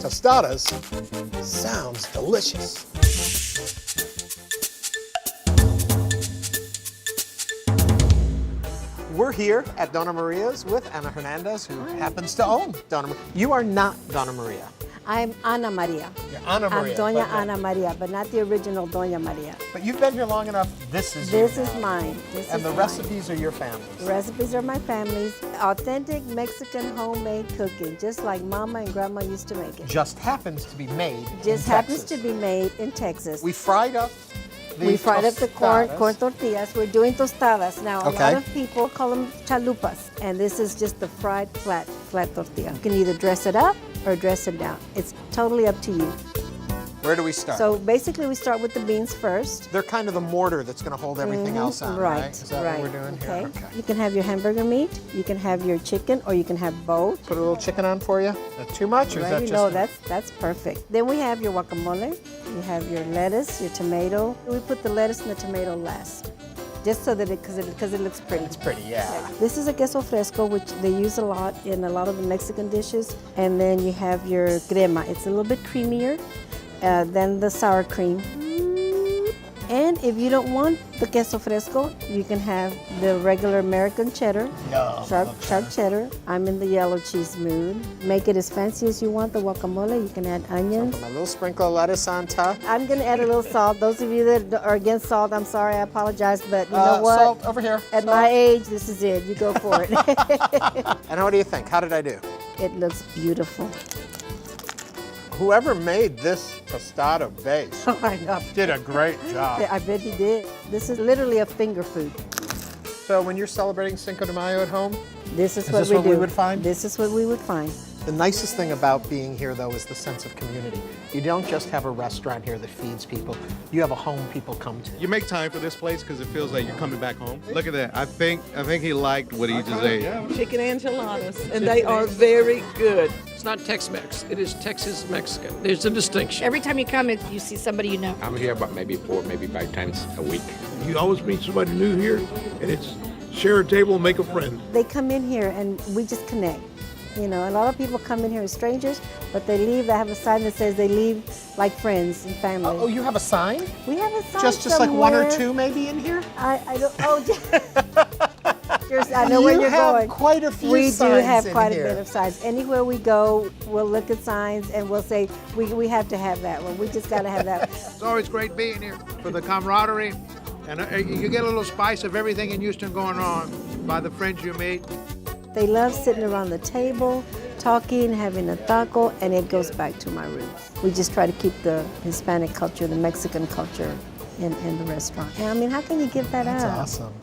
Tostadas sounds delicious. We're here at Dona Maria's with Ana Hernandez, who happens to own Dona Maria. You are not Dona Maria. I'm Ana Maria. You're Ana Maria. I'm Doña Ana Maria, but not the original Doña Maria. But you've been here long enough. This is mine. And the recipes are your family's. The recipes are my family's. Authentic Mexican homemade cooking, just like Mama and Grandma used to make it. Just happens to be made Just in happens Texas. to be made in Texas. We fried up the corn tortillas. We're doing tostadas now. A Okay. lot of people call them chalupas, and this is just the fried flat tortilla. You can either dress it up or dress it down. It's totally up to you. Where do we start? So basically, we start with the beans first. They're kind of the mortar that's going to hold everything else on, right? Is that what we're doing okay. here? Okay. You can have your hamburger meat, you can have your chicken, or you can have both. Put a little chicken on for you? That too much, or is that just... No, that's perfect. Then we have your guacamole, you have your lettuce, your tomato. We put the lettuce and the tomato last, just so that because it looks pretty. It's pretty, yeah. This is a queso fresco, which they use a lot in a lot of the Mexican dishes. And then you have your crema. It's a little bit creamier than the sour cream. And if you don't want the queso fresco, you can have the regular American cheddar, sharp cheddar. I'm in the yellow cheese mood. Make it as fancy as you want. The guacamole, you can add onions. Put my little sprinkle of lettuce on top. I'm going to add a little salt. Those of you that are against salt, I'm sorry, I apologize, but you know what? Salt over here. At my age, this is it. You go for it. And what do you think? How did I do? It looks beautiful. Whoever made this tostada base Oh, I know. did a great job. I bet he did. This is literally a finger food. So when you're celebrating Cinco de Mayo at home, This is Is what this we what do. we would find? This is what we would find. the nicest thing about being here, though, is the sense of community. You don't just have a restaurant here that feeds people. You have a home people come to. You make time for this place because it feels like you're coming back home. Look at that. I think he liked what he just ate. Chicken enchiladas, and they are very good. It's not Tex-mex. It is Texas Mexican. There's a distinction. Every time you come, you see somebody you know. I'm here about maybe 4, maybe 5 times a week. You always meet somebody new here, and it's share a table, make a friend. They come in here and we just connect. You know, a lot of people come in here as strangers, but they leave. I have a sign that says they leave like friends and family. Oh, you have a sign? We have a sign Just like one or two maybe in here? I don't, I know where you're going. You have quite a few We signs do have in quite here. a bit of signs. Anywhere we go, we'll look at signs and we'll say, we have to have that one. We just got to have that one. It's always great being here for the camaraderie. And you get a little spice of everything in Houston going on by the friends you meet. They love sitting around the table, talking, having a taco, and it goes back to my roots. We just try to keep the Hispanic culture, the Mexican culture in the restaurant. And I mean, how can you give that up? That's awesome.